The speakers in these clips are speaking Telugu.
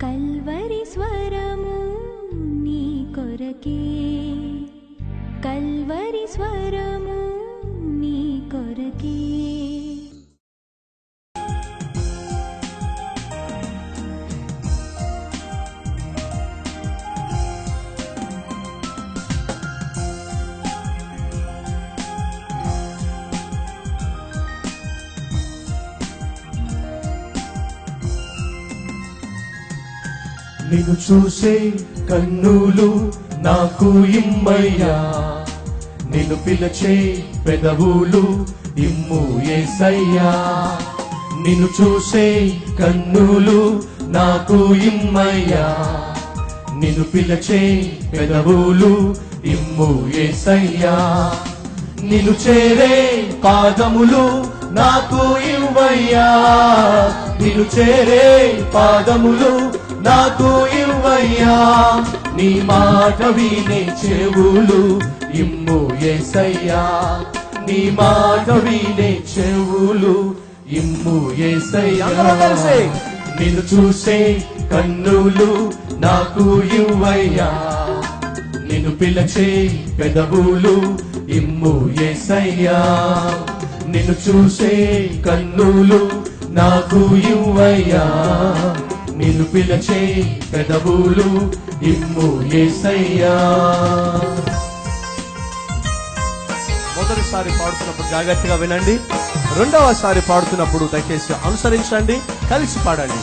కల్వరి స్వరము నీ కొరకే, కల్వరి స్వరము నీ కొరకే. నిన్ను చూసే కన్నులు నాకు ఇమ్మయ్యా, నిన్ను పిలిచే పెదవులు ఇమ్ము యేసయ్యా. నిన్ను చూసే కన్నులు నాకు ఇమ్మయ్యా, నిన్ను పిలిచే పెదవులు ఇమ్ము యేసయ్యా. నిన్ను చేరే పాదములు నాకు ఇవ్వయ్యా, నిన్ను చేరే పాదములు నాకు ఇవ్వయ్యా. నీ మాట వినే చెవులు ఇమ్ము యేసయ్యా, నీ మాట వినే చెవులు ఇమ్ము యేసయ్యా. నిన్ను చూసే కన్నులు నాకు ఇవ్వయ్యా, నిన్ను పిలిచే పెదవులు ఇమ్ము యేసయ్యా. నిన్ను చూసే కన్నులు నాకు ఇవ్వయ్యా, నిన్ను పిలిచే పెదవులు ఇమ్ము యేసయ్యా. మొదటిసారి పాడుతున్నప్పుడు జాగ్రత్తగా వినండి, రెండవసారి పాడుతున్నప్పుడు దయచేసి అనుసరించండి, కలిసి పాడండి.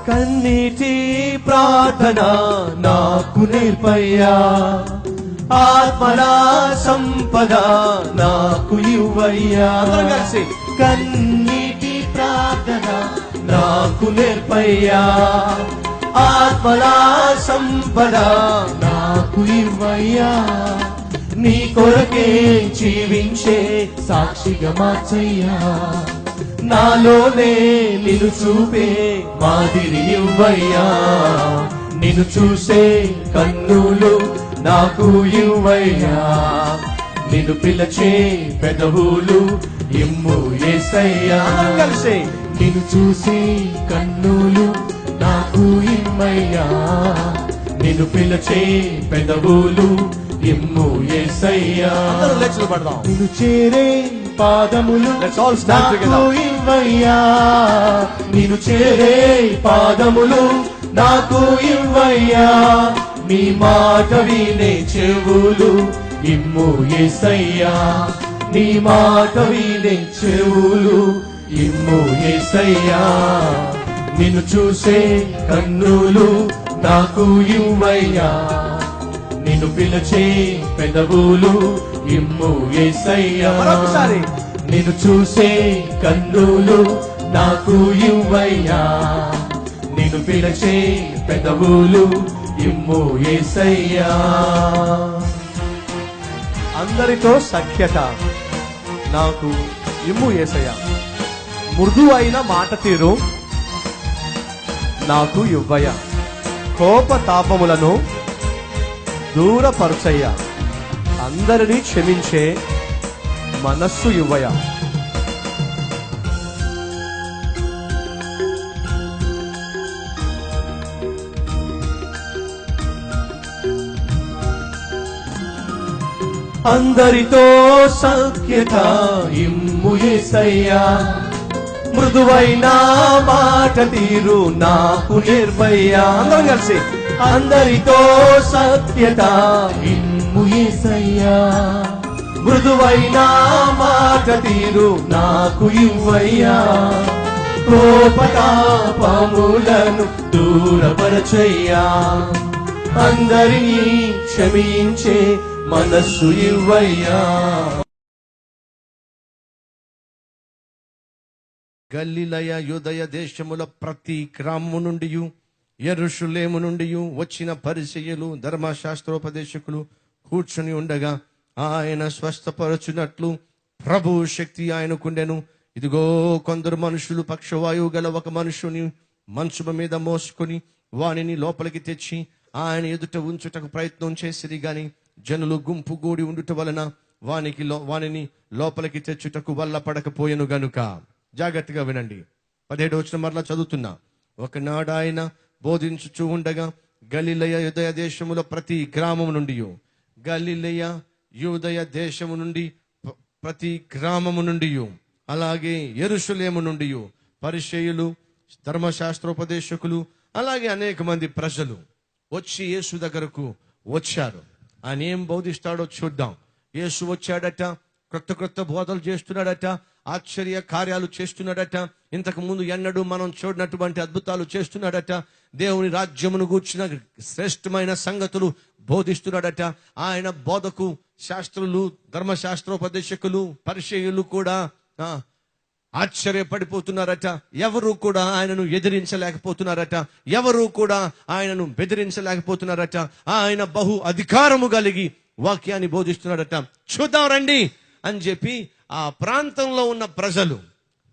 కన్నీటి ప్రార్థన నాకు నేర్పయ్యా, ఆత్మల సంపద నాకు ఇవ్వయ్యా. కలిసి కన్నీటి ప్రార్థన నాకు నేర్పయ్యా, ఆత్మల సంపద నాకు ఇవ్వయ్యా. నీ కొరకే జీవించే సాక్షిగా మార్చయ్యా, నాలోనే నిన్ను చూపే మాదిరి ఇవ్వయ్యా. నిన్ను చూసే కన్నులు నాకు ఇవ్వయ్యా, నిన్ను పిలిచే పెదవులు ఇమ్ము యేసయ్యా. కలిసి నిన్ను చూసే కన్నులు నాకు ఇమ్మయ్యా, నిన్ను పిలిచే పెదవులు ఇమ్ము యేసయ్యా. లేచి పడదాం. నిన్ను చేరే పాదములు నాకు ఇవ్వయ్యా, నిన్ను చేరే పాదములు నాకు ఇవ్వయ్యా. నీ మాట వినే చెవులు ఇమ్ము యేసయ్యా, నీ మాట వినే చెవులు ఇమ్ము యేసయ్యా. నిన్ను చూసే కన్నులు నాకు ఇవ్వయ్యా, నిన్ను పిలిచే పెదవులు ఇమ్ము యేసయ్యా. నిన్ను చూసే కన్నులు నాకు ఇవ్వయ్యా, నిన్ను పిలిచే పెదవులు ఇమ్ము యేసయ్యా. అందరితో సఖ్యత నాకు ఇమ్ము యేసయ్యా, మృదు అయిన మాట తీరు నాకు ఇవ్వయ్యా, కోపతాపములను దూరపరచయ్యా, అందరినీ క్షమించే మనస్సు ఇవ్వయ్యా. అందరితో సఖ్యత ఇమ్ము యేసయ్యా, మృదువైన మాట తీరు నాకు నేర్పయ్యా. అందరం కలిసి అందరితో సత్యత ఇమ్ము యేసయ్యా, మృదువైన మాట తీరు నాకు ఇవ్వయ్యా. కోపతాపములను దూరపరచయ్యా, అందరినీ క్షమించే మనస్సు ఇవ్వయ్యా. గలిలయ యూదయ దేశముల ప్రతి గ్రామము నుండి యెరూషలేము నుండి వచ్చిన పరిసయ్యులు ధర్మశాస్త్రోపదేశకులు కూర్చుని ఉండగా ఆయన స్వస్థపరచునట్లు ప్రభు శక్తి ఆయనకుండెను. ఇదిగో కొందరు మనుషులు పక్షవాయువు గల ఒక మనుషుని మంచము మీద మోసుకొని వానిని లోపలికి తెచ్చి ఆయన ఎదుట ఉంచుటకు ప్రయత్నం చేసిరి గాని జనులు గుంపు గూడి ఉండుట వలన వానిని లోపలికి తెచ్చుటకు వల్ల పడకపోయెను గనుక. జాగ్రత్తగా వినండి. 17వ వచనం మరలా చదువుతున్నా. ఒకనాడు ఆయన బోధించుచూ ఉండగా గలిలయ యూదయ దేశములో ప్రతి గ్రామము నుండి గలిలయ యూదయ దేశము నుండి ప్రతి గ్రామము నుండి అలాగే యెరూషలేము నుండి పరిసయ్యులు, ధర్మశాస్త్రోపదేశకులు, అలాగే అనేక మంది ప్రజలు వచ్చి యేసు దగ్గరకు వచ్చారు. ఆయన ఏం బోధిస్తాడో చూద్దాం. యేసు వచ్చాడట, క్రొత్త బోధలు చేస్తున్నాడట, ఆశ్చర్య కార్యాలు చేస్తున్నాడట, ఇంతకు ముందు ఎన్నడూ మనం చూడనటువంటి అద్భుతాలు చేస్తున్నాడట, దేవుని రాజ్యమును గూర్చిన శ్రేష్టమైన సంగతులు బోధిస్తున్నాడట. ఆయన బోధకు శాస్త్రులు, ధర్మశాస్త్రోపదేశకులు, పరిసయ్యులు కూడా ఆశ్చర్యపడిపోతున్నారట. ఎవరు కూడా ఆయనను ఎదిరించలేకపోతున్నారట, ఎవరు కూడా ఆయనను బెదిరించలేకపోతున్నారట. ఆయన బహు అధికారము కలిగి వాక్యాన్ని బోధిస్తున్నాడట. చూద్దాం రండి అని చెప్పి ఆ ప్రాంతంలో ఉన్న ప్రజలు,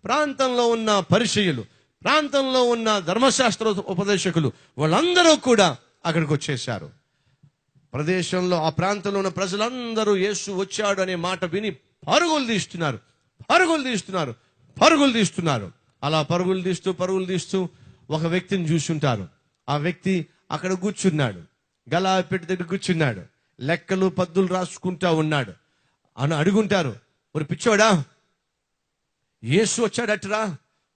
ప్రాంతంలో ఉన్న పరిసయ్యులు, ప్రాంతంలో ఉన్న ధర్మశాస్త్ర ఉపదేశకులు వాళ్ళందరూ కూడా అక్కడికి వచ్చేశారు. ప్రదేశంలో ఆ ప్రాంతంలో ఉన్న ప్రజలందరూ యేసు వచ్చాడు అనే మాట విని పరుగులు తీస్తున్నారు. అలా పరుగులు తీస్తూ ఒక వ్యక్తిని చూసుంటారు. ఆ వ్యక్తి అక్కడ కూర్చున్నాడు, గలాపెట్టి దగ్గర కూర్చున్నాడు, లెక్కలు పద్దులు రాసుకుంటా ఉన్నాడు. అని అడుగుంటారు, ఒక పిచ్చోడా, యేసు వచ్చాడటరా,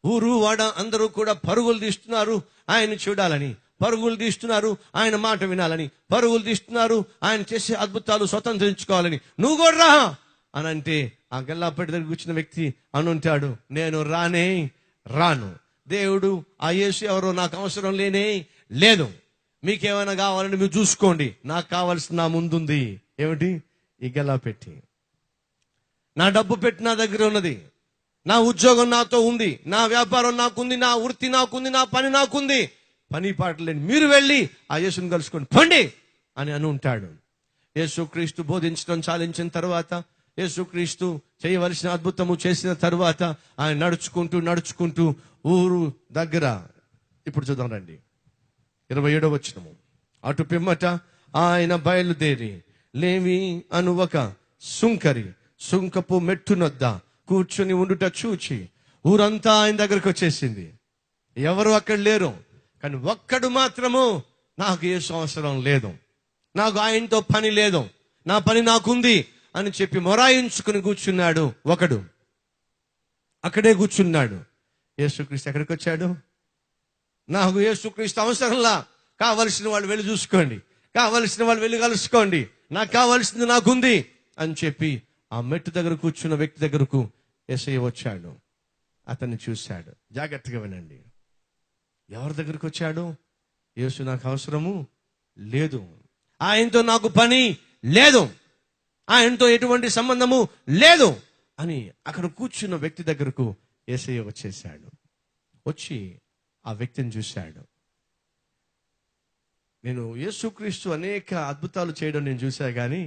ఊరు వాడ అందరూ కూడా పరుగులు తీస్తున్నారు ఆయన చూడాలని, పరుగులు తీస్తున్నారు ఆయన మాట వినాలని, పరుగులు తీస్తున్నారు ఆయన చేసే అద్భుతాలు స్వతంత్రించుకోవాలని. నువ్వు కూడా రా అని అంటే ఆ గల్లాపేట దగ్గర కూర్చున్న వ్యక్తి అనుంటాడు, నేను రాను. దేవుడు ఆ యేసు ఎవరో నాకు అవసరం లేదు. మీకేమైనా కావాలని మీరు చూసుకోండి, నాకు కావాల్సిన నా ముందుంది. ఏమిటి? ఈ గల్లాపెట్టి. నా డబ్బు పెట్టి నా దగ్గర ఉన్నది, నా ఉద్యోగం నాతో ఉంది, నా వ్యాపారం నాకుంది, నా వృత్తి నాకుంది, నా పని నాకుంది. పని పాట లేని మీరు వెళ్ళి ఆ యేసుని కలుసుకొని పండి అని ఉంటాడు. యేసుక్రీస్తు బోధించడం చాలించిన తర్వాత, యేసుక్రీస్తు చేయవలసిన అద్భుతము చేసిన తర్వాత ఆయన నడుచుకుంటూ ఊరు దగ్గర, ఇప్పుడు చూద్దాం రండి 27వ వచనము. అటు పిమ్మట ఆయన బయలుదేరి లేవి అను ఒక సుంకపు మెట్టునొద్ద కూర్చుని ఉండుట చూచి ఊరంతా ఆయన దగ్గరకు వచ్చేసింది. ఎవరు అక్కడ లేరు, కానీ ఒక్కడు మాత్రము, నాకు యేసు అవసరం లేదు, నాకు ఆయనతో పని లేదు, నా పని నాకుంది అని చెప్పి మొరాయించుకుని కూర్చున్నాడు ఒకడు. అక్కడే కూర్చున్నాడు. యేసుక్రీస్తు ఎక్కడికి వచ్చాడు? నాకు యేసుక్రీస్తు అవసరంలా, కావలసిన వాళ్ళు వెళ్ళి చూసుకోండి, కావలసిన వాళ్ళు వెళ్ళి కలుసుకోండి, నాకు కావలసింది నాకుంది అని చెప్పి ఆ మెట్టు దగ్గర కూర్చున్న వ్యక్తి దగ్గరకు యేసయ్య వచ్చాడు. అతన్ని చూశాడు. జాగ్రత్తగా వినండి. ఎవరి దగ్గరికి వచ్చాడు? యేసు నాకు అవసరము లేదు, ఆయనతో నాకు పని లేదు, ఆయనతో ఎటువంటి సంబంధము లేదు అని అక్కడ కూర్చున్న వ్యక్తి దగ్గరకు యేసయ్య వచ్చేసాడు. వచ్చి ఆ వ్యక్తిని చూశాడు. నేను యేసుక్రీస్తు అనేక అద్భుతాలు చేయడం నేను చూశా కానీ,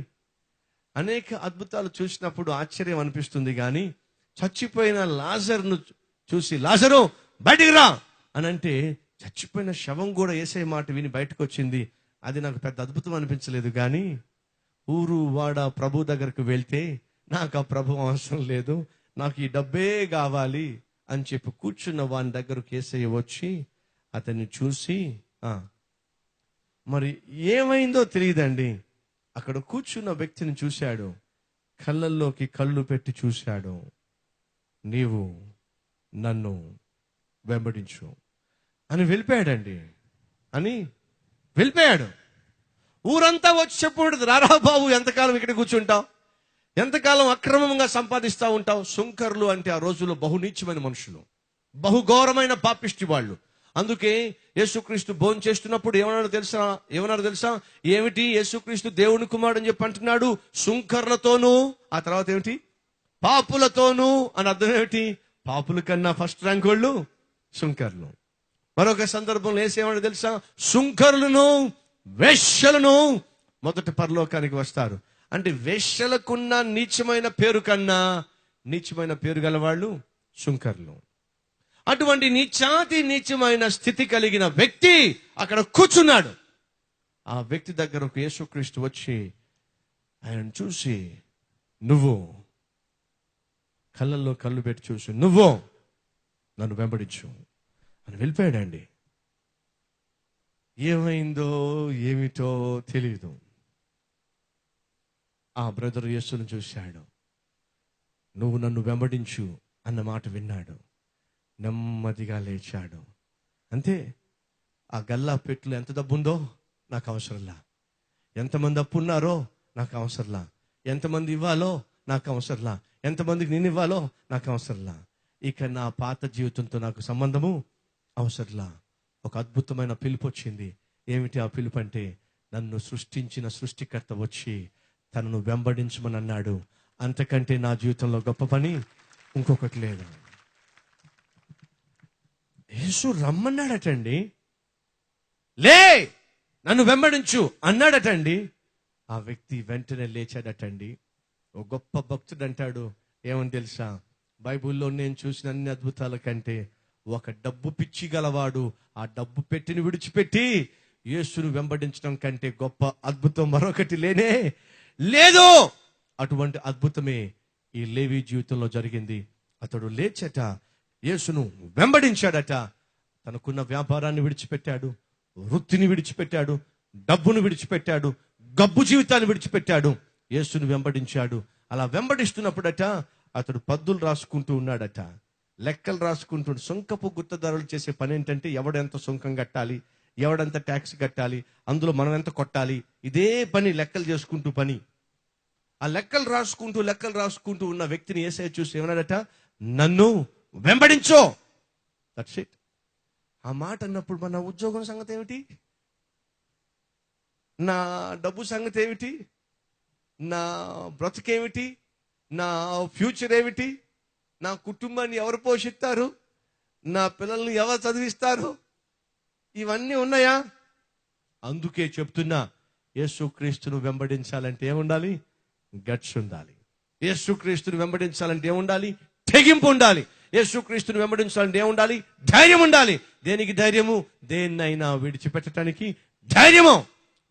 అనేక అద్భుతాలు చూసినప్పుడు ఆశ్చర్యం అనిపిస్తుంది కానీ, చచ్చిపోయిన లాజరును చూసి లాజరు బయటికి రా అని అంటే చచ్చిపోయిన శవం కూడా యేసయ్య మాట విని బయటకు వచ్చింది. అది నాకు పెద్ద అద్భుతం అనిపించలేదు. కానీ ఊరు వాడ ప్రభు దగ్గరకు వెళ్తే నాకు ఆ ప్రభు అవసరం లేదు, నాకు ఈ డబ్బే కావాలి అని చెప్పి కూర్చున్న వాని దగ్గరకు యేసయ్య వచ్చి అతన్ని చూసి, మరి ఏమైందో తెలియదండి, అక్కడ కూర్చున్న వ్యక్తిని చూశాడు, కళ్ళల్లోకి కళ్ళు పెట్టి చూశాడు. నీవు నన్ను వెంబడించు అని వెళ్ళిపోయాడు. ఊరంతా వచ్చి చెప్పుకుంటుంది, రారా బాబు, ఎంతకాలం ఇక్కడ కూర్చుంటావు, ఎంతకాలం అక్రమంగా సంపాదిస్తూ ఉంటావు. సుంకర్లు అంటే ఆ రోజుల్లో బహునీచమైన మనుషులు, బహుఘోరమైన పాపిష్టి వాళ్ళు. అందుకే యేసుక్రీస్తు భోజనం చేస్తున్నప్పుడు ఏమన్నారో తెలుసా? ఏమిటి యేసుక్రీస్తు దేవుని కుమారుడు అని చెప్పి అంటున్నాడు? సుంకర్లతోనూ, ఆ తర్వాత ఏమిటి? పాపులతోనూ అని అర్థం ఏమిటి? పాపుల కన్నా ఫస్ట్ ర్యాంక్ వాళ్ళు సుంకర్లు. మరొక సందర్భంలో ఏమన్నా తెలుసా? సుంకరులను, వేశ్యలను మొదట పరలోకానికి వస్తారు. అంటే వేశ్యలకున్న నీచమైన పేరు కన్నా నీచమైన పేరు గల వాళ్ళు సుంకర్లు. అటువంటి నీచాతి నీచమైన స్థితి కలిగిన వ్యక్తి అక్కడ కూర్చున్నాడు. ఆ వ్యక్తి దగ్గరకు యేసుక్రీస్తు వచ్చి ఆయన చూసి, నువ్వు కళ్ళల్లో కళ్ళు పెట్టి చూసి, నువ్వు నన్ను వెంబడించు అని వెళ్ళిపోయాడండి. ఏమైందో ఏమిటో తెలియదు. ఆ బ్రదర్ యేసును చూశాడు. నువ్వు నన్ను వెంబడించు అన్న మాట విన్నాడు. నెమ్మదిగా లేచాడు. అంతే. ఆ గల్లా పెట్టులో ఎంత డబ్బుందో నాకు అవసరంలా, ఎంతమంది అప్పు ఉన్నారో నాకు అవసరంలా, ఎంతమంది ఇవ్వాలో నాకు అవసరంలా, ఎంతమందికి నేను ఇవ్వాలో నాకు అవసరంలా, ఇక నా పాత జీవితంతో నాకు సంబంధము అవసరంలా. ఒక అద్భుతమైన పిలుపు వచ్చింది. ఏమిటి ఆ పిలుపు అంటే, నన్ను సృష్టించిన సృష్టికర్త వచ్చి తనను వెంబడించమని అన్నాడు. అంతకంటే నా జీవితంలో గొప్ప పని ఇంకొకటి లేదు. యేసు రమ్మన్నాడటండి. లే, నన్ను వెంబడించు అన్నాడటండి. ఆ వ్యక్తి వెంటనే లేచాడటండి. ఓ గొప్ప భక్తుడు అంటాడు, ఏమని తెలుసా, బైబిల్లో నేను చూసిన అన్ని అద్భుతాల కంటే ఒక డబ్బు పిచ్చి గలవాడు ఆ డబ్బు పెట్టిని విడిచిపెట్టి యేసును వెంబడించడం కంటే గొప్ప అద్భుతం మరొకటి లేనే లేదు. అటువంటి అద్భుతమే ఈ లేవి జీవితంలో జరిగింది. అతడు లేచట యేసును వెంబడించాడట. తనకున్న వ్యాపారాన్ని విడిచిపెట్టాడు, వృత్తిని విడిచిపెట్టాడు, డబ్బును విడిచిపెట్టాడు, గబ్బు జీవితాన్ని విడిచిపెట్టాడు, యేసును వెంబడించాడు. అలా వెంబడిస్తున్నప్పుడట అతడు పద్దులు రాసుకుంటూ ఉన్నాడట, లెక్కలు రాసుకుంటూ. సుంకపు గుత్తదారులు చేసే పని ఏంటంటే, ఎవడెంత సుంకం కట్టాలి, ఎవడంత ట్యాక్స్ కట్టాలి, అందులో మనం ఎంత కొట్టాలి, ఇదే పని, లెక్కలు చేసుకుంటూ పని. ఆ లెక్కలు రాసుకుంటూ ఉన్న వ్యక్తిని యేసయ్య చూసి ఏమన్నాడట, నన్ను వెంబడించో. That's it. ఆ మాట అన్నప్పుడు మన ఉద్యోగం సంగతి ఏమిటి, నా డబ్బు సంగతి ఏమిటి, నా బ్రతుకేమిటి, నా ఫ్యూచర్ ఏమిటి, నా కుటుంబాన్ని ఎవరు పోషిస్తారు, నా పిల్లల్ని ఎవరు చదివిస్తారు, ఇవన్నీ ఉన్నాయా? అందుకే చెప్తున్నా, యేసుక్రీస్తును వెంబడించాలంటే ఏముండాలి? గట్స్ ఉండాలి. యేసుక్రీస్తును వెంబడించాలంటే ఏముండాలి? తెగింపు ఉండాలి. యేసుక్రీస్తును వెంబడించాలంటే ఏముండాలి? ధైర్యం ఉండాలి. దేనికి ధైర్యము? దేన్నైనా విడిచిపెట్టడానికి ధైర్యము,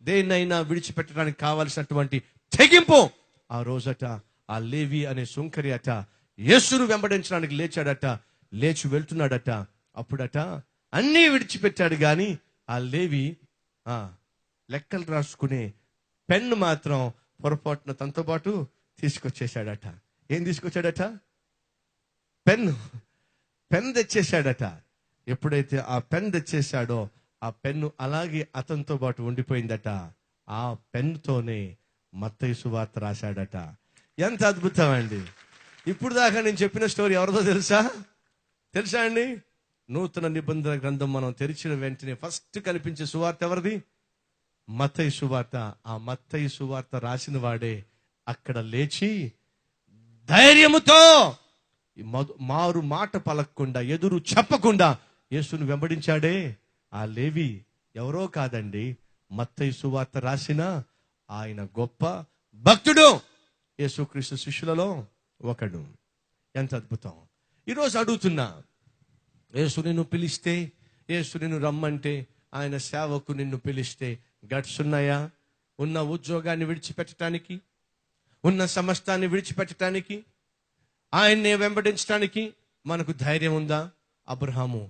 దేన్నైనా విడిచిపెట్టడానికి కావలసినటువంటి తెగింపు. ఆ రోజట ఆ లేవి అనే సుంకరి అట యేసును వెంబడించడానికి లేచాడట. లేచి వెళ్తున్నాడట. అప్పుడట అన్నీ విడిచిపెట్టాడు గాని ఆ లేవి లెక్కలు రాసుకునే పెన్ను మాత్రం పొరపాటున తనతో పాటు తీసుకొచ్చేసాడట. ఏం తీసుకొచ్చాడట? పెన్ తెచ్చేశాడట. ఎప్పుడైతే ఆ పెన్ తెచ్చేశాడో ఆ పెన్ను అలాగే అతనితో పాటు ఉండిపోయిందట. ఆ పెన్నుతోనే మత్తయి సువార్త రాశాడట. ఎంత అద్భుతం అండి! ఇప్పుడు దాకా నేను చెప్పిన స్టోరీ ఎవరిదో తెలుసా అండి? నూతన నిబంధన గ్రంథం మనం తెరిచిన వెంటనే ఫస్ట్ కనిపించే సువార్త ఎవరిది? మత్తయి సువార్త. ఆ మత్తయి సువార్త రాసిన వాడే అక్కడ లేచి ధైర్యముతో మారు మాట పలకకుండా, ఎదురు చెప్పకుండా యేసును వెంబడించాడే. ఆ లేవి ఎవరో కాదండి, మత్తయి సువార్త రాసిన ఆయన గొప్ప భక్తుడు, యేసుక్రీస్తు శిష్యులలో ఒకడు. ఎంత అద్భుతం! ఈరోజు అడుగుతున్నా, యేసు నిన్ను పిలిస్తే, యేసు నిన్ను రమ్మంటే, ఆయన సేవకు నిన్ను పిలిస్తే గట్స్ ఉన్నాయా? ఉన్న ఉద్యోగాన్ని విడిచిపెట్టడానికి, ఉన్న సమస్తాన్ని విడిచిపెట్టడానికి, ఆయన్నే వెంబడించడానికి మనకు ధైర్యం ఉందా? అబ్రహాము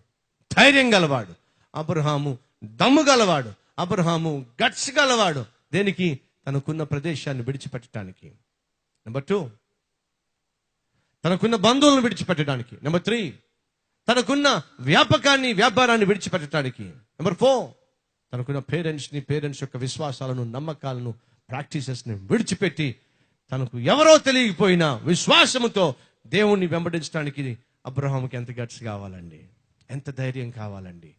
ధైర్యం గలవాడు, అబ్రహాము దమ్ము గలవాడు, అబ్రహాము గట్స్ గలవాడు. దేనికి? తనకున్న ప్రదేశాన్ని విడిచిపెట్టడానికి. నెంబర్ 2, తనకున్న బంధువులను విడిచిపెట్టడానికి. నెంబర్ 3, తనకున్న వ్యాపారాన్ని విడిచిపెట్టడానికి. నెంబర్ 4, తనకున్న పేరెంట్స్ యొక్క విశ్వాసాలను, నమ్మకాలను, ప్రాక్టీసెస్ని విడిచిపెట్టి తనకు ఎవరో తెలియకపోయినా విశ్వాసముతో దేవుణ్ణి వెంబడించడానికి అబ్రహాముకి ఎంత గట్స్ కావాలండి, ఎంత ధైర్యం కావాలండి.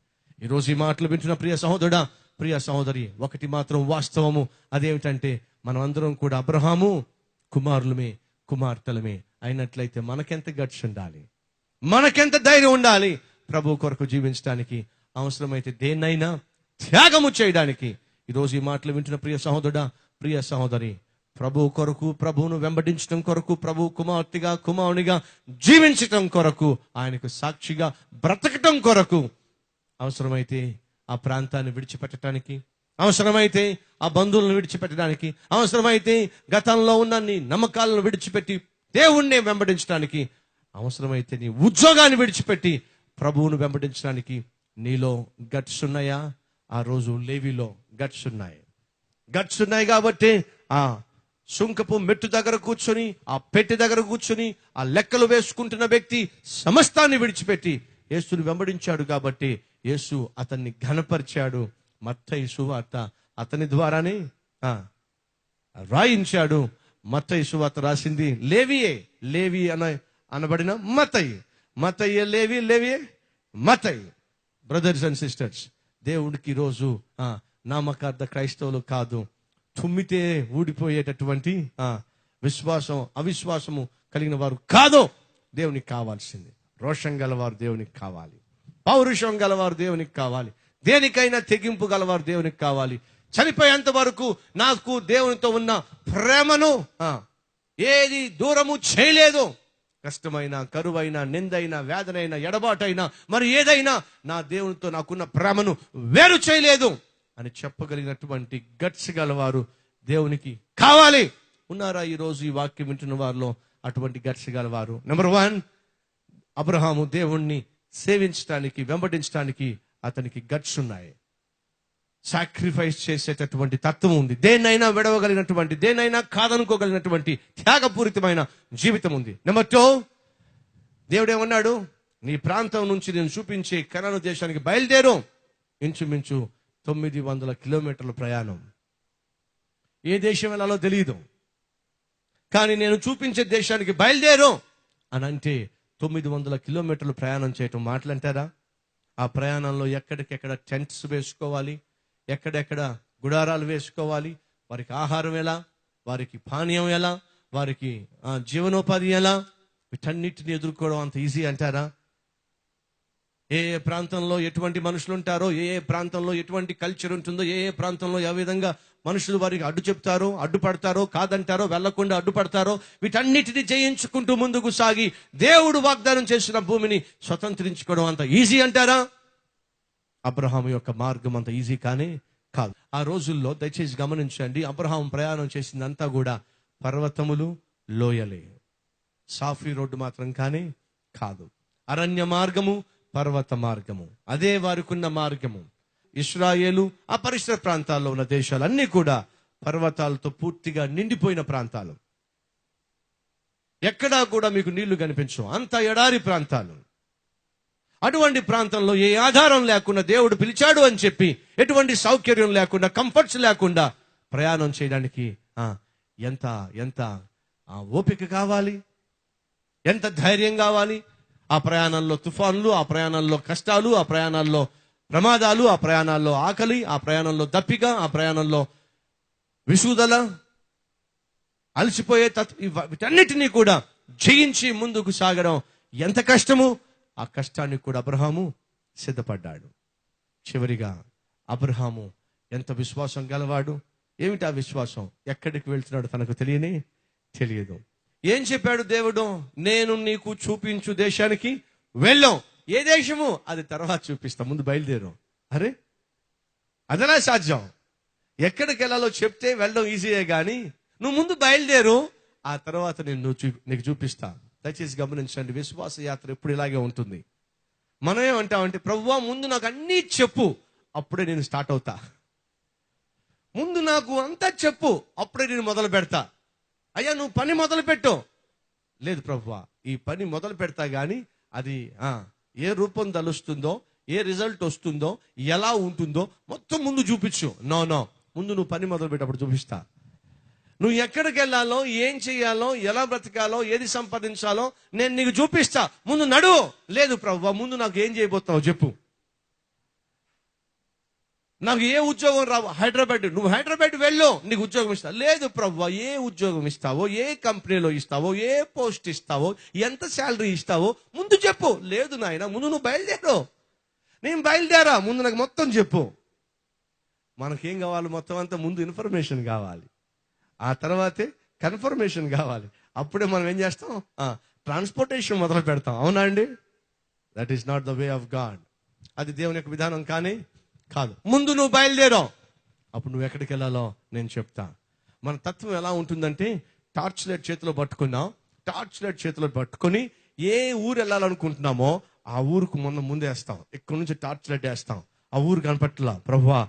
ఈరోజు ఈ మాటలు వింటున్న ప్రియ సహోదరుడా, ప్రియ సహోదరి, ఒకటి మాత్రం వాస్తవము. అదేమిటంటే, మనం అందరం కూడా అబ్రహాము కుమారులమే, కుమార్తెలమే అయినట్లయితే మనకెంత గట్స్ ఉండాలి, మనకెంత ధైర్యం ఉండాలి ప్రభు కొరకు జీవించడానికి, అవసరమైతే దేన్నైనా త్యాగము చేయడానికి. ఈరోజు ఈ మాటలు వింటున్న ప్రియ సహోదరుడా, ప్రియ సహోదరి, ప్రభు కొరకు, ప్రభువును వెంబడించడం కొరకు, ప్రభు కుమార్తెగా కుమారునిగా జీవించటం కొరకు, ఆయనకు సాక్షిగా బ్రతకటం కొరకు, అవసరమైతే ఆ ప్రాంతాన్ని విడిచిపెట్టడానికి, అవసరమైతే ఆ బంధువులను విడిచిపెట్టడానికి, అవసరమైతే గతంలో ఉన్న నీ నమ్మకాలను విడిచిపెట్టి దేవుణ్ణి వెంబడించడానికి, అవసరమైతే నీ ఉద్యోగాన్ని విడిచిపెట్టి ప్రభువును వెంబడించడానికి నీలో గట్స్ ఉన్నాయా? ఆ రోజు లేవిలో గట్స్ ఉన్నాయి. గట్స్ ఉన్నాయి కాబట్టి ఆ సుంకపు మెట్టు దగ్గర కూర్చొని, ఆ పెట్టె దగ్గర కూర్చొని ఆ లెక్కలు వేసుకుంటున్న వ్యక్తి సమస్తాన్ని విడిచిపెట్టి యేసుని వెంబడించాడు కాబట్టి యేసు అతన్ని ఘనపరిచాడు. మత్తయి సువార్త అతని ద్వారానే రాయించాడు. మత్తయి సువార్త రాసింది లేవియే. లేవి అనబడిన మత్తయి లేవియే మత్తయి. బ్రదర్స్ అండ్ సిస్టర్స్, దేవుడికి ఈరోజు నామకార్థ క్రైస్తవులు కాదు, తుమ్మితే ఊడిపోయేటటువంటి విశ్వాసం అవిశ్వాసము కలిగిన వారు కాదు దేవునికి కావాల్సింది. రోషం గలవారు దేవునికి కావాలి, పౌరుషం గలవారు దేవునికి కావాలి, దేనికైనా తెగింపు గలవారు దేవునికి కావాలి. చనిపోయేంత వరకు నాకు దేవునితో ఉన్న ప్రేమను ఏది దూరము చేయలేదు. కష్టమైన, కరువైన, నిందైన, వేదనైన, ఎడబాటైనా మరి ఏదైనా నా దేవునితో నాకున్న ప్రేమను వేరు చేయలేదు అని చెప్పగలిగినటువంటి గట్స్ గలవారు దేవునికి కావాలి. ఉన్నారా ఈరోజు ఈ వాక్యం వింటున్న వారిలో అటువంటి గట్స్ గలవారు? నెంబర్ 1, అబ్రహాము దేవుణ్ణి సేవించడానికి, వెంబడించడానికి అతనికి గట్స్ ఉన్నాయి. సాక్రిఫైస్ చేసేటటువంటి తత్వం ఉంది. దేన్నైనా విడవగలిగినటువంటి, దేన్నైనా కాదనుకోగలిగినటువంటి త్యాగపూరితమైన జీవితం ఉంది. నెంబర్ 2, దేవుడు ఏమన్నాడు? నీ ప్రాంతం నుంచి నేను చూపించే కనాను దేశానికి బయలుదేరు. ఇంచుమించు 900 కిలోమీటర్ల ప్రయాణం. ఏ దేశం వెళ్ళాలో తెలియదు, కానీ నేను చూపించే దేశానికి బయలుదేరు అని అంటే 900 కిలోమీటర్లు ప్రయాణం చేయటం మాటలంటారా? ఆ ప్రయాణంలో ఎక్కడికెక్కడ టెంట్స్ వేసుకోవాలి, ఎక్కడెక్కడ గుడారాలు వేసుకోవాలి, వారికి ఆహారం ఎలా, వారికి పానీయం ఎలా, వారికి జీవనోపాధి ఎలా, వీటన్నిటిని ఎదుర్కోవడం అంత ఈజీ అంటారా? ఏ ఏ ప్రాంతంలో ఎటువంటి మనుషులు ఉంటారో, ఏ ఏ ప్రాంతంలో ఎటువంటి కల్చర్ ఉంటుందో, ఏ ఏ ప్రాంతంలో ఏ విధంగా మనుషులు వారికి అడ్డు చెప్తారో, అడ్డుపడతారో, కాదంటారో, వెళ్లకుండా అడ్డుపడతారో, వీటన్నిటిని జయించుకుంటూ ముందుకు సాగి దేవుడు వాగ్దానం చేసిన భూమిని స్వతంత్రించుకోవడం అంత ఈజీ అంటారా? అబ్రహాము యొక్క మార్గం అంత ఈజీ కానీ కాదు. ఆ రోజుల్లో దయచేసి గమనించండి, అబ్రహాం ప్రయాణం చేసిందంతా కూడా పర్వతములు, లోయలే. సాఫీ రోడ్డు మాత్రం కానీ కాదు. అరణ్య మార్గము, పర్వత మార్గము, అదే వారికి ఉన్న మార్గము. ఇశ్రాయేలు ఆ పరిసర ప్రాంతాల్లో ఉన్న దేశాలన్నీ కూడా పర్వతాలతో పూర్తిగా నిండిపోయిన ప్రాంతాలు. ఎక్కడా కూడా మీకు నీళ్లు కనిపించవు, అంత ఎడారి ప్రాంతాలు. అటువంటి ప్రాంతంలో ఏ ఆధారం లేకుండా దేవుడు పిలిచాడు అని చెప్పి, ఎటువంటి సౌకర్యం లేకుండా, కంఫర్ట్స్ లేకుండా ప్రయాణం చేయడానికి ఎంత ఎంత ఓపిక కావాలి, ఎంత ధైర్యం కావాలి. ఆ ప్రయాణంలో తుఫాన్లు, ఆ ప్రయాణంలో కష్టాలు, ఆ ప్రయాణాల్లో ప్రమాదాలు, ఆ ప్రయాణాల్లో ఆకలి, ఆ ప్రయాణంలో దప్పిక, ఆ ప్రయాణంలో విసుగుదల, అలసిపోయే వీటన్నిటినీ కూడా జయించి ముందుకు సాగడం ఎంత కష్టము. ఆ కష్టానికి కూడా అబ్రహాము సిద్ధపడ్డాడు. చివరిగా అబ్రహాము ఎంత విశ్వాసం గలవాడు. ఏమిటి ఆ విశ్వాసం? ఎక్కడికి వెళ్తున్నాడు తనకు తెలియదు. ఏం చెప్పాడు దేవుడు? నేను నీకు చూపించు దేశానికి వెళ్ళాం. ఏ దేశము అది తర్వాత చూపిస్తా, ముందు బయలుదేరు. అరే, అదనా సాధ్యం? ఎక్కడికి వెళ్ళాలో చెప్తే వెళ్ళడం ఈజీయే కానీ నువ్వు ముందు బయలుదేరు, ఆ తర్వాత నేను నీకు చూపిస్తా. దయచేసి గమనించండి, విశ్వాస యాత్ర ఎప్పుడు ఇలాగే ఉంటుంది. మనం ఏమంటామంటే, ప్రభువా ముందు నాకు అన్నీ చెప్పు, అప్పుడే నేను స్టార్ట్ అవుతా. ముందు నాకు అంతా చెప్పు, అప్పుడే నేను మొదలు పెడతా. అయ్యా నువ్వు పని మొదలు పెట్టు. లేదు ప్రభువా, ఈ పని మొదలు పెడతా గాని అది ఏ రూపం దలుస్తుందో, ఏ రిజల్ట్ వస్తుందో, ఎలా ఉంటుందో మొత్తం ముందు చూపించు. నో, ముందు నువ్వు పని మొదలు పెట్టప్పుడు చూపిస్తా. నువ్వు ఎక్కడికి వెళ్ళాలో, ఏం చెయ్యాలో, ఎలా బ్రతకాలో, ఏది సంపాదించాలో నేను నీకు చూపిస్తా, ముందు నడువు. లేదు ప్రభువా, ముందు నాకు ఏం చేయబోతున్నావు చెప్పు. నాకు ఏ ఉద్యోగం రావు, హైదరాబాద్, నువ్వు హైదరాబాద్ వెళ్ళు, నీకు ఉద్యోగం ఇస్తా. లేదు ప్రభువా, ఏ ఉద్యోగం ఇస్తావో, ఏ కంపెనీలో ఇస్తావో, ఏ పోస్ట్ ఇస్తావో, ఎంత శాలరీ ఇస్తావో ముందు చెప్పు. లేదు నాయన, ముందు నువ్వు బయలుదేరు. నేను బయలుదేరా, ముందు నాకు మొత్తం చెప్పు. మనకేం కావాలి? మొత్తం అంతా ముందు ఇన్ఫర్మేషన్ కావాలి. ఆ తర్వాతే కన్ఫర్మేషన్ కావాలి. అప్పుడే మనం ఏం చేస్తాం, ట్రాన్స్పోర్టేషన్ మొదలు పెడతాం. అవునా అండి? That is not the way of God. అది దేవుని యొక్క విధానం కానీ కాదు. ముందు నువ్వు బయలుదేరావు, అప్పుడు నువ్వు ఎక్కడికి వెళ్ళాలో నేను చెప్తా. మన తత్వం ఎలా ఉంటుందంటే, టార్చ్ లైట్ చేతిలో పట్టుకున్నాం, టార్చ్ లైట్ చేతిలో పట్టుకొని ఏ ఊరు వెళ్ళాలనుకుంటున్నామో ఆ ఊరుకు ముందే వేస్తాం. ఇక్కడ నుంచి టార్చ్ లైట్ వేస్తాం. ఆ ఊరు కనపట్లా, ప్రభువా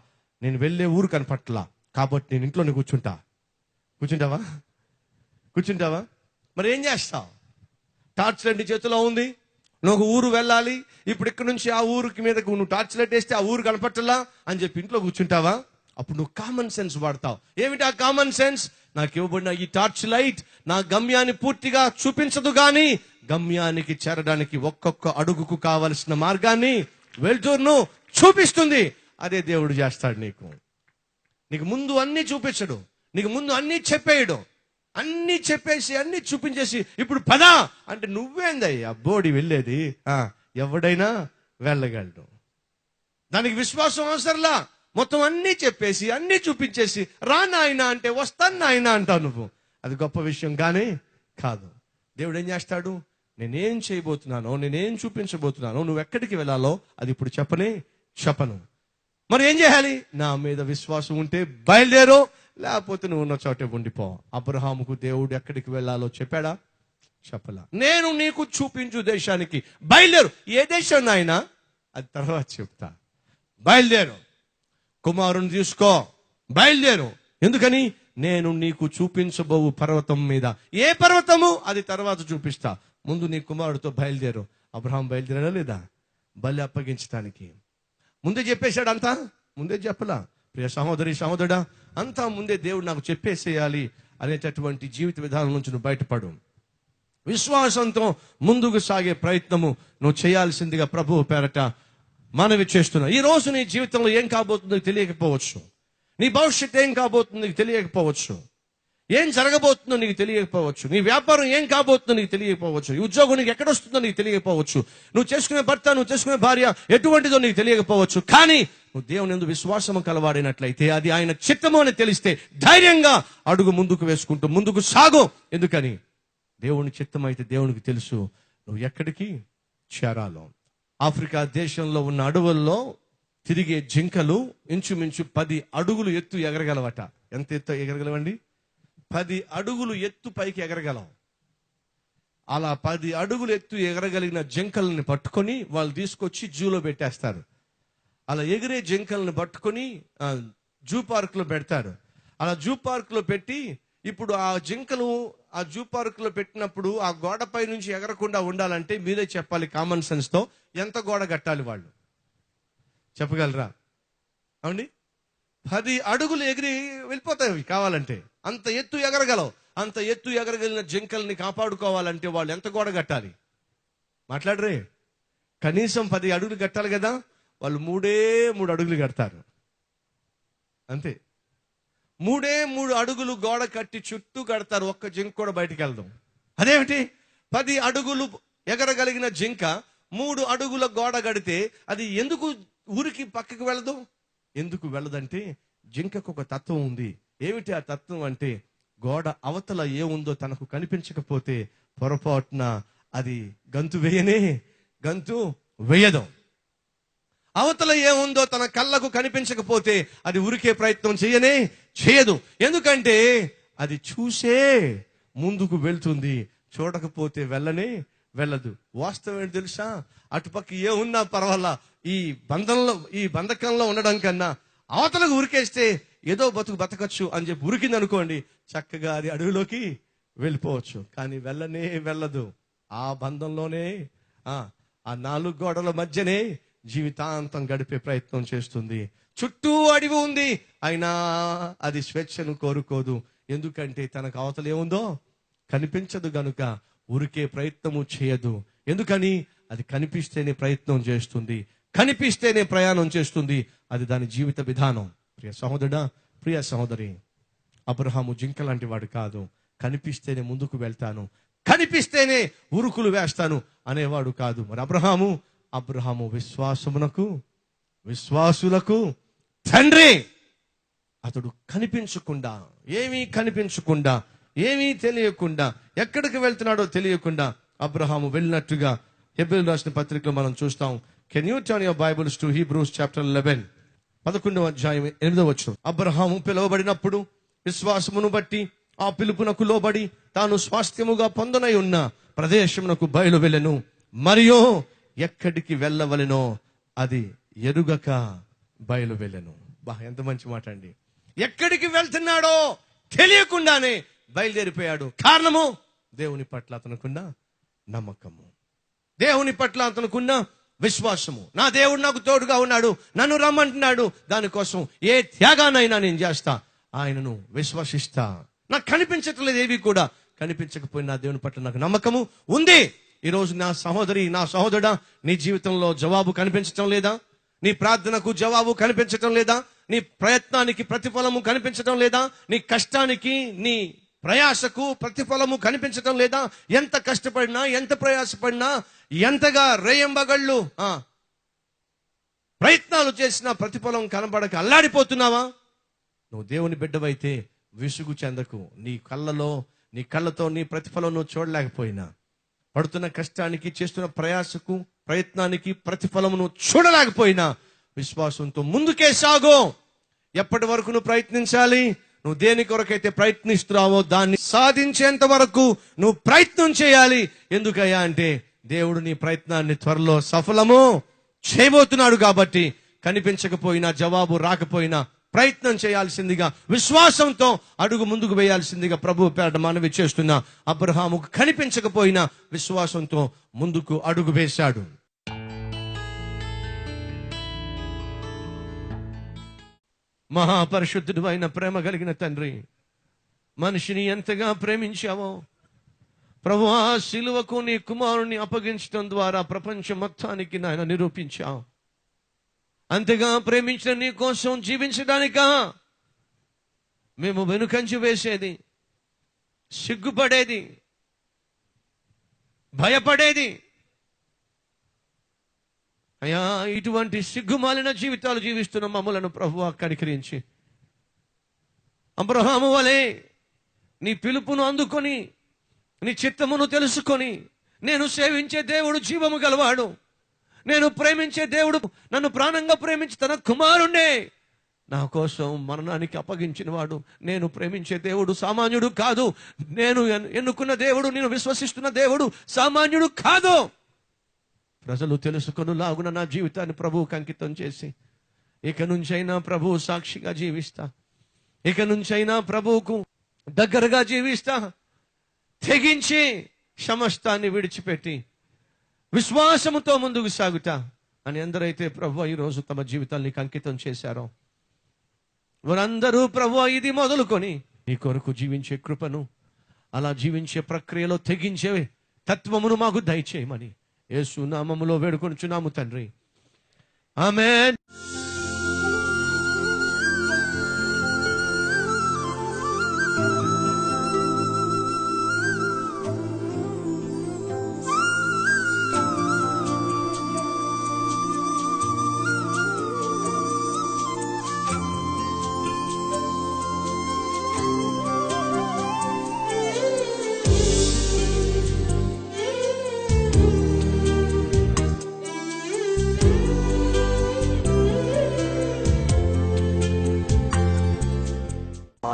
నేను వెళ్ళే ఊరు కనపట్లా, కాబట్టి నేను ఇంట్లోనే కూర్చుంటావా? మరి ఏం చేస్తావు? టార్చ్ లైట్ నీ చేతిలో ఉంది, నువ్వు ఒక ఊరు వెళ్ళాలి. ఇప్పుడు ఇక్కడ నుంచి ఆ ఊరికి మీదకు నువ్వు టార్చ్ లైట్ వేస్తే ఆ ఊరు కనపట్టలా అని చెప్పి ఇంట్లో కూర్చుంటావా? అప్పుడు నువ్వు కామన్ సెన్స్ వాడతావు. ఏమిటి ఆ కామన్ సెన్స్? నాకు ఇవ్వబడిన ఈ టార్చ్ లైట్ నా గమ్యాన్ని పూర్తిగా చూపించదు, గాని గమ్యానికి చేరడానికి ఒక్కొక్క అడుగుకు కావలసిన మార్గాన్ని, వెళ్తూరును చూపిస్తుంది. అదే దేవుడు చేస్తాడు. నీకు ముందు అన్ని చూపించడు, నీకు ముందు అన్ని చెప్పేయడు. అన్ని చెప్పేసి అన్ని చూపించేసి ఇప్పుడు పదా అంటే నువ్వేందయ్యా బోడి వెళ్ళేది? ఎవడైనా వెళ్ళగలడు. దానికి విశ్వాసం అవసరంలా. మొత్తం అన్ని చెప్పేసి అన్ని చూపించేసి రా నాయన అంటే వస్తాను నాయన అంటావు నువ్వు. అది గొప్ప విషయం కానీ కాదు. దేవుడు ఏం చేస్తాడు? నేనేం చేయబోతున్నానో, నేనేం చూపించబోతున్నానో, నువ్వు ఎక్కడికి వెళ్ళాలో అది ఇప్పుడు చెప్పను. మరి ఏం చేయాలి? నా మీద విశ్వాసం ఉంటే బయలుదేరు, లేకపోతే నువ్వు ఉన్న చోటే ఉండిపో. అబ్రహాముకు దేవుడు ఎక్కడికి వెళ్ళాలో చెప్పాడా? చెప్పలా. నేను నీకు చూపించు దేశానికి బయలుదేరు. ఏ దేశం నాయనా? అది తర్వాత చెప్తా. బయలుదేరు, కుమారుని తీసుకో, బయలుదేరు. ఎందుకని? నేను నీకు చూపించబోవు పర్వతం మీద. ఏ పర్వతము? అది తర్వాత చూపిస్తా. ముందు నీ కుమారుడితో బయలుదేరు. అబ్రహాం బయలుదేరా లేదా? బలి అప్పగించడానికి ముందే చెప్పేశాడు. అంతా ముందే చెప్పలా. ప్రియ సహోదరుడా, అంతా ముందే దేవుడు నాకు చెప్పేసేయాలి అనేటటువంటి జీవిత విధానం నుంచి నువ్వు బయటపడు. విశ్వాసంతో ముందుకు సాగే ప్రయత్నము నువ్వు చేయాల్సిందిగా ప్రభువు పేరట మనవి చేస్తున్నా. ఈ రోజు నీ జీవితంలో ఏం కాబోతుందో తెలియకపోవచ్చు, నీ భవిష్యత్తు ఏం కాబోతుందో తెలియకపోవచ్చు, ఏం జరగబోతుందో నీకు తెలియకపోవచ్చు, నీ వ్యాపారం ఏం కాబోతుందో నీకు తెలియకపోవచ్చు, ఈ ఉద్యోగం నీకు ఎక్కడొస్తుందో నీకు తెలియకపోవచ్చు, నువ్వు చేసుకునే భర్త, నువ్వు చేసుకునే భార్య ఎటువంటిదో నీకు తెలియకపోవచ్చు. కానీ నువ్వు దేవుని యందు విశ్వాసము కలవాడినట్లయితే, అది ఆయన చిత్తము అని తెలిస్తే ధైర్యంగా అడుగు ముందుకు వేసుకుంటూ ముందుకు సాగు. ఎందుకని? దేవుని చిత్తం అయితే దేవునికి తెలుసు నువ్వు ఎక్కడికి చేరాలో. ఆఫ్రికా దేశంలో ఉన్న అడవుల్లో తిరిగే జింకలు ఇంచుమించు 10 అడుగులు ఎత్తు ఎగరగలవట. ఎంత ఎత్తు ఎగరగలవండి? 10 అడుగులు ఎత్తు పైకి ఎగరగలం. అలా 10 అడుగులు ఎత్తు ఎగరగలిగిన జింకల్ని పట్టుకొని వాళ్ళు తీసుకొచ్చి జూలో పెట్టేస్తారు. అలా ఎగిరే జింకల్ని పట్టుకొని జూ పార్క్ లో పెడతారు. అలా జూ పార్క్ లో పెట్టి, ఇప్పుడు ఆ జింకలు ఆ జూ పార్క్ లో పెట్టినప్పుడు ఆ గోడపై నుంచి ఎగరకుండా ఉండాలంటే మీరే చెప్పాలి కామన్ సెన్స్ తో, ఎంత గోడ కట్టాలి వాళ్ళు చెప్పగలరా? అవునండి, 10 అడుగులు ఎగిరి వెళ్ళిపోతాయి కావాలంటే. అంత ఎత్తు ఎగరగలవు. అంత ఎత్తు ఎగరగలిగిన జింకల్ని కాపాడుకోవాలంటే వాళ్ళు ఎంత గోడ కట్టాలి? మాట్లాడరే. కనీసం 10 అడుగులు కట్టాలి కదా. వాళ్ళు 3 అడుగులు కడతారు అంతే. 3 అడుగులు గోడ కట్టి చుట్టూ కడతారు. ఒక్క జింక కూడా బయటికి వెళ్దాం. అదేమిటి? 10 అడుగులు ఎగరగలిగిన జింక 3 అడుగుల గోడ కడితే అది ఎందుకు ఊరికి పక్కకు వెళ్ళదు? ఎందుకు వెళ్ళదంటే జింకకు ఒక తత్వం ఉంది. ఏమిటి ఆ తత్వం అంటే, గోడ అవతల ఏముందో తనకు కనిపించకపోతే పొరపాటున అది గంతు వేయదు. అవతల ఏముందో తన కళ్ళకు కనిపించకపోతే అది ఉరికే ప్రయత్నం చేయదు. ఎందుకంటే అది చూసే ముందుకు వెళ్తుంది, చూడకపోతే వెళ్ళదు. వాస్తవం ఏంటి తెలుసా? అటుపక్క ఏమున్నా పర్వాలా, ఈ బంధకంలో ఉండడం కన్నా అవతలకు ఉరికేస్తే ఏదో బతకచ్చు అని చెప్పి ఉరికింది అనుకోండి, చక్కగా అది అడవిలోకి వెళ్ళిపోవచ్చు. కానీ వెళ్ళదు. ఆ బంధంలోనే, ఆ 4 గోడల మధ్యనే జీవితాంతం గడిపే ప్రయత్నం చేస్తుంది. చుట్టూ అడవి ఉంది, అయినా అది స్వేచ్ఛను కోరుకోదు. ఎందుకంటే తనకు అవతల ఏముందో కనిపించదు గనుక ఉరికే ప్రయత్నము చేయదు. ఎందుకని? అది కనిపిస్తేనే ప్రయత్నం చేస్తుంది, కనిపిస్తేనే ప్రయాణం చేస్తుంది. అది దాని జీవిత విధానం. ప్రియ సహోదరుడా, ప్రియ సహోదరి, అబ్రహాము జింక లాంటి వాడు కాదు. కనిపిస్తేనే ముందుకు వెళ్తాను, కనిపిస్తేనే ఉరుకులు వేస్తాను అనేవాడు కాదు. మరి అబ్రహాము విశ్వాసులకు తండ్రి. అతడు కనిపించకుండా, ఏమీ తెలియకుండా, ఎక్కడికి వెళ్తున్నాడో తెలియకుండా అబ్రహాము వెళ్ళినట్టుగా హెబ్రీయులకు రాసిన పత్రికలో మనం చూస్తాం. Can you turn your Bibles to Hebrews chapter 11, 11వ అధ్యాయం 8వ వచనం. అబ్రహాము పిలువబడినప్పుడు విశ్వాసమును బట్టి ఆ పిలుపునకు లోబడి తాను స్వాస్థ్యముగా పొందనై ఉన్న ప్రదేశమునకు బయలు వెళ్ళెను, మరియు ఎక్కడికి వెళ్ళవలెనో అది ఎరుగక బయలు వెళ్ళెను. ఎంత మంచి మాట అండి. ఎక్కడికి వెళ్తున్నాడో తెలియకుండానే బయలుదేరిపోయాడు. కారణము దేవుని పట్ల అతనుకున్న నమ్మకము, దేవుని పట్ల అతనుకున్న విశ్వాసము. నా దేవుడు నాకు తోడుగా ఉన్నాడు, నన్ను రమ్మంటున్నాడు, దానికోసం ఏ త్యాగానైనా నేను చేస్తా, ఆయనను విశ్వసిస్తా. నాకు కనిపించట్లేదు, ఏవి కూడా కనిపించకపోయినా దేవుని పట్ల నాకు నమ్మకము ఉంది. ఈరోజు నా సహోదరి, నా సహోదరుడా, నీ జీవితంలో జవాబు కనిపించటం లేదా? నీ ప్రార్థనకు జవాబు కనిపించటం లేదా? నీ ప్రయత్నానికి ప్రతిఫలము కనిపించటం లేదా? నీ కష్టానికి, నీ ప్రయాసకు ప్రతిఫలము కనిపించటం లేదా? ఎంత కష్టపడినా, ఎంత ప్రయాసపడినా, ఎంతగా రేయంబగళ్ళు ప్రయత్నాలు చేసినా ప్రతిఫలం కనబడక అల్లాడిపోతున్నావా? నువ్వు దేవుని బిడ్డవైతే విసుగు చెందకు. నీ కళ్ళతో నీ ప్రతిఫలం నువ్వు చూడలేకపోయినా, పడుతున్న కష్టానికి, చేస్తున్న ప్రయాసకు, ప్రయత్నానికి ప్రతిఫలము నువ్వు చూడలేకపోయినా విశ్వాసంతో ముందుకే సాగు. ఎప్పటి వరకు నువ్వు ప్రయత్నించాలి? నువ్వు దేని కొరకైతే ప్రయత్నిస్తున్నావో దాన్ని సాధించేంత వరకు నువ్వు ప్రయత్నం చేయాలి. ఎందుకయ్యా అంటే దేవుడు నీ ప్రయత్నాన్ని త్వరలో సఫలము చేయబోతున్నాడు. కాబట్టి కనిపించకపోయినా, జవాబు రాకపోయినా ప్రయత్నం చేయాల్సిందిగా, విశ్వాసంతో అడుగు ముందుకు వేయాల్సిందిగా ప్రభు పేరట మనవి చేస్తున్నా. అబ్రహాముకు కనిపించకపోయినా విశ్వాసంతో ముందుకు అడుగు వేశాడు. మహాపరిశుద్ధుడు అయిన ప్రేమ కలిగిన తండ్రి, మనిషిని ఎంతగా ప్రేమించావో ప్రభు, ఆ శిలువకు నీ కుమారుని అప్పగించడం ద్వారా ప్రపంచం మొత్తానికి నాయన నిరూపించావు. అంతగా ప్రేమించిన నీ కోసం జీవించడానికా మేము వెనుకంచి వేసేది, సిగ్గుపడేది, భయపడేది? అయ్యా, ఇటువంటి సిగ్గుమాలిన జీవితాలు జీవిస్తున్న మమ్మలను ప్రభువా కనికరించి, అబ్రహాము వలె నీ పిలుపును అందుకొని, నీ చిత్తమును తెలుసుకొని, నేను సేవించే దేవుడు జీవము గలవాడు, నేను ప్రేమించే దేవుడు నన్ను ప్రాణంగా ప్రేమించి తన కుమారుణ్ణే నా కోసం మరణానికి అప్పగించిన వాడు, నేను ప్రేమించే దేవుడు సామాన్యుడు కాదు, నేను ఎన్నుకున్న దేవుడు, నేను విశ్వసిస్తున్న దేవుడు సామాన్యుడు కాదు. ప్రజలు తెలుసుకొనులాగున నా జీవితాన్ని ప్రభువుకు అంకితం చేసి, ఇక నుంచైనా ప్రభువు సాక్షిగా జీవిస్తా, ఇక నుంచైనా ప్రభువుకు దగ్గరగా జీవిస్తా, తెగించి సమస్తాన్ని విడిచిపెట్టి విశ్వాసముతో ముందుకు సాగుతా అని ఎందరైతే ప్రభువా ఈరోజు తమ జీవితాన్ని నీకు అంకితం చేశారో వారందరూ ప్రభువా ఇది మొదలుకొని నీ కొరకు జీవించే కృపను, అలా జీవించే ప్రక్రియలో తెగించే తత్వమును మాకు దయచేయమని యేసు నామములో వేడుకొనుచున్నాము తండ్రి, amen.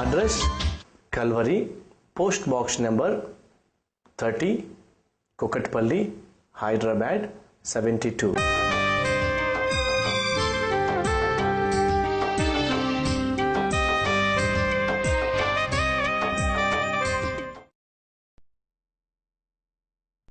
Address Calvary, post box number 30, Kukatpally, Hyderabad 72.